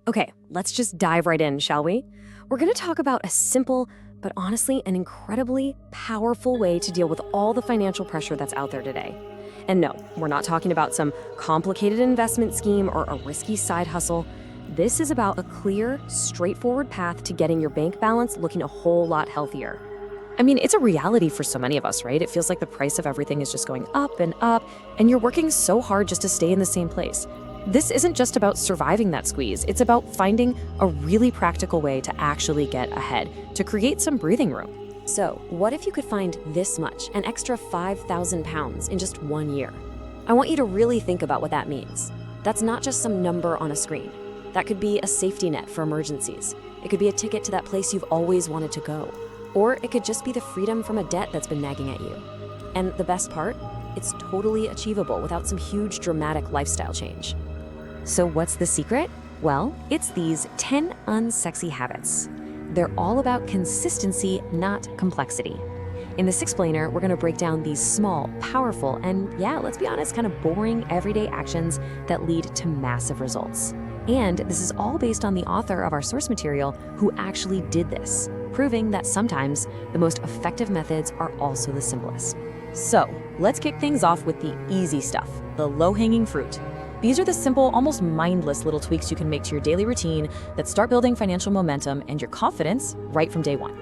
Okay, let's just dive right in, shall we? We're going to talk about a simple, but honestly, an incredibly powerful way to deal with all the financial pressure that's out there today. And no, we're not talking about some complicated investment scheme or a risky side hustle. This is about a clear, straightforward path to getting your bank balance looking a whole lot healthier. I mean, it's a reality for so many of us, right? It feels like the price of everything is just going up, and you're working so hard just to stay in the same place. This isn't just about surviving that squeeze, it's about finding a really practical way to actually get ahead, to create some breathing room. So, what if you could find this much, an extra 5,000 pounds in just 1 year? I want you to really think about what that means. That's not just some number on a screen. That could be a safety net for emergencies. It could be a ticket to that place you've always wanted to go. Or it could just be the freedom from a debt that's been nagging at you. And the best part? It's totally achievable without some huge dramatic lifestyle change. So what's the secret? Well, it's these 10 unsexy habits. They're all about consistency, not complexity. In this explainer, we're going to break down these small, powerful, and yeah, let's be honest, kind of boring everyday actions that lead to massive results. And this is all based on the author of our source material who actually did this, proving that sometimes the most effective methods are also the simplest. So, let's kick things off with the easy stuff, the low-hanging fruit. These are the simple, almost mindless little tweaks you can make to your daily routine that start building financial momentum and your confidence right from day one.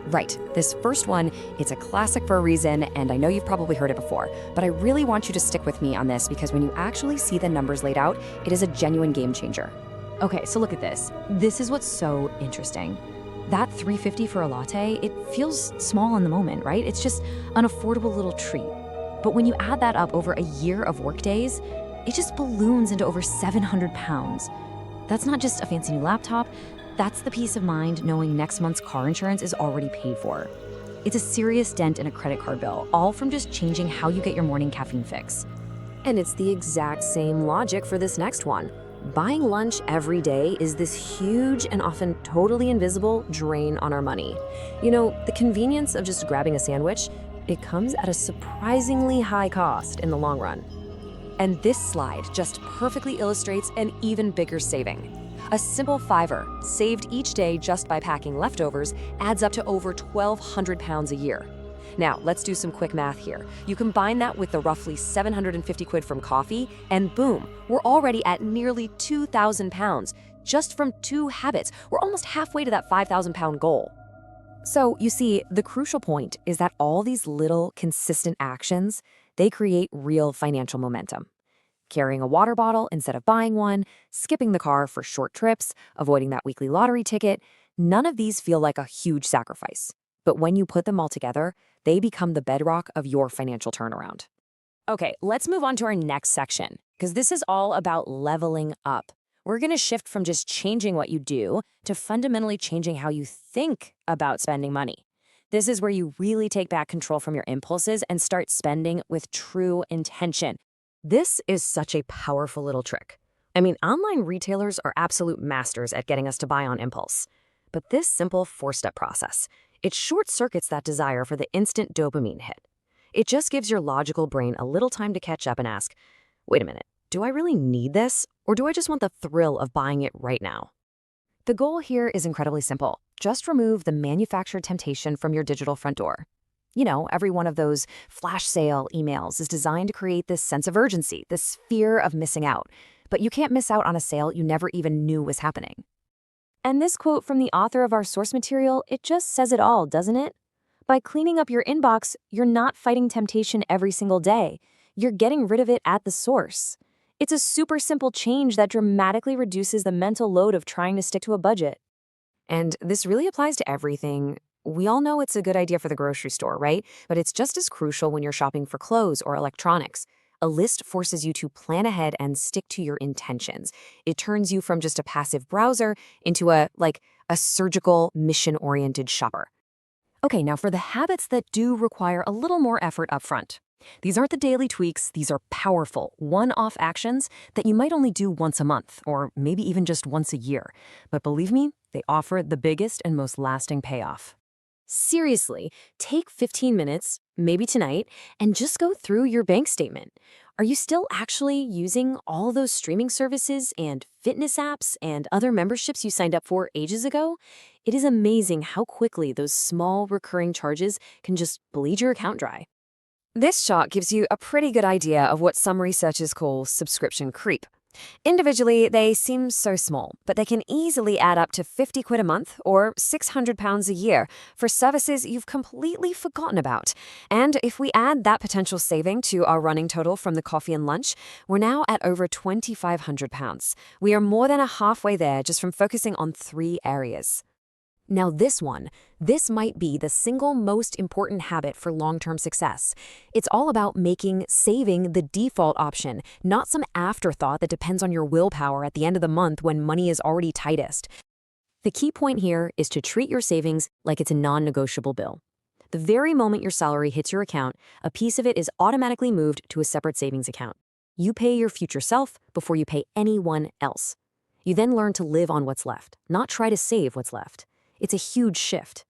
Right. This first one, it's a classic for a reason, and I know you've probably heard it before, but I really want you to stick with me on this because when you actually see the numbers laid out, it is a genuine game changer. Okay, so look at this. This is what's so interesting. That $3.50 for a latte, it feels small in the moment, right? It's just an affordable little treat. But when you add that up over a year of work days, it just balloons into over 700 pounds. That's not just a fancy new laptop, that's the peace of mind knowing next month's car insurance is already paid for. It's a serious dent in a credit card bill, all from just changing how you get your morning caffeine fix. And it's the exact same logic for this next one. Buying lunch every day is this huge and often totally invisible drain on our money. You know, the convenience of just grabbing a sandwich, it comes at a surprisingly high cost in the long run. And this slide just perfectly illustrates an even bigger saving. A simple $5 saved each day just by packing leftovers adds up to over 1,200 pounds a year. Now, let's do some quick math here. You combine that with the roughly 750 quid from coffee, and boom, we're already at nearly 2,000 pounds just from 2 habits. We're almost halfway to that 5,000 pound goal. So, you see, the crucial point is that all these little, consistent actions, they create real financial momentum. Carrying a water bottle instead of buying one, skipping the car for short trips, avoiding that weekly lottery ticket, none of these feel like a huge sacrifice. But when you put them all together, they become the bedrock of your financial turnaround. Okay, let's move on to our next section, because this is all about leveling up. We're going to shift from just changing what you do to fundamentally changing how you think about spending money. This is where you really take back control from your impulses and start spending with true intention. This is such a powerful little trick. I mean, online retailers are absolute masters at getting us to buy on impulse. But this simple 4-step process, it short-circuits that desire for the instant dopamine hit. It just gives your logical brain a little time to catch up and ask, wait a minute, do I really need this? Or do I just want the thrill of buying it right now? The goal here is incredibly simple. Just remove the manufactured temptation from your digital front door. You know, every one of those flash sale emails is designed to create this sense of urgency, this fear of missing out. But you can't miss out on a sale you never even knew was happening. And this quote from the author of our source material, it just says it all, doesn't it? By cleaning up your inbox, you're not fighting temptation every single day. You're getting rid of it at the source. It's a super simple change that dramatically reduces the mental load of trying to stick to a budget. And this really applies to everything. We all know it's a good idea for the grocery store, right? But it's just as crucial when you're shopping for clothes or electronics. A list forces you to plan ahead and stick to your intentions. It turns you from just a passive browser into a surgical, mission-oriented shopper. Okay, now for the habits that do require a little more effort up front. These aren't the daily tweaks, these are powerful, one-off actions that you might only do once a month, or maybe even just once a year. But believe me, they offer the biggest and most lasting payoff. Seriously, take 15 minutes, maybe tonight, and just go through your bank statement. Are you still actually using all those streaming services and fitness apps and other memberships you signed up for ages ago? It is amazing how quickly those small recurring charges can just bleed your account dry. This chart gives you a pretty good idea of what some researchers call subscription creep. Individually, they seem so small, but they can easily add up to 50 quid a month or £600 a year for services you've completely forgotten about. And if we add that potential saving to our running total from the coffee and lunch, we're now at over £2,500. We are more than halfway there just from focusing on 3 areas. Now this might be the single most important habit for long-term success. It's all about making saving the default option, not some afterthought that depends on your willpower at the end of the month when money is already tightest. The key point here is to treat your savings like it's a non-negotiable bill. The very moment your salary hits your account, a piece of it is automatically moved to a separate savings account. You pay your future self before you pay anyone else. You then learn to live on what's left, not try to save what's left. It's a huge shift.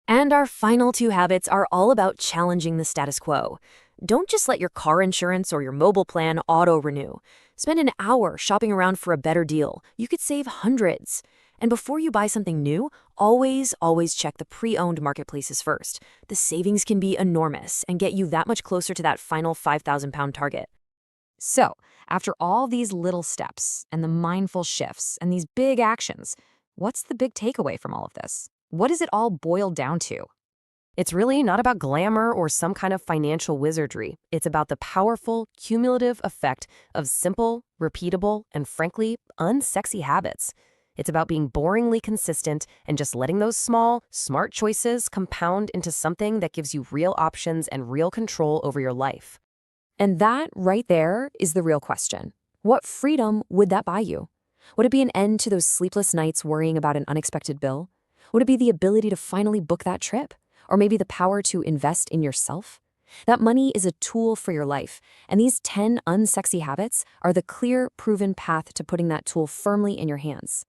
And our final 2 habits are all about challenging the status quo. Don't just let your car insurance or your mobile plan auto-renew. Spend an hour shopping around for a better deal. You could save hundreds. And before you buy something new, always check the pre-owned marketplaces first. The savings can be enormous and get you that much closer to that final £5,000 target. So, after all these little steps and the mindful shifts and these big actions, what's the big takeaway from all of this? What does it all boil down to? It's really not about glamour or some kind of financial wizardry. It's about the powerful, cumulative effect of simple, repeatable, and frankly, unsexy habits. It's about being boringly consistent and just letting those small, smart choices compound into something that gives you real options and real control over your life. And that right there is the real question. What freedom would that buy you? Would it be an end to those sleepless nights worrying about an unexpected bill? Would it be the ability to finally book that trip? Or maybe the power to invest in yourself? That money is a tool for your life, and these 10 unsexy habits are the clear, proven path to putting that tool firmly in your hands.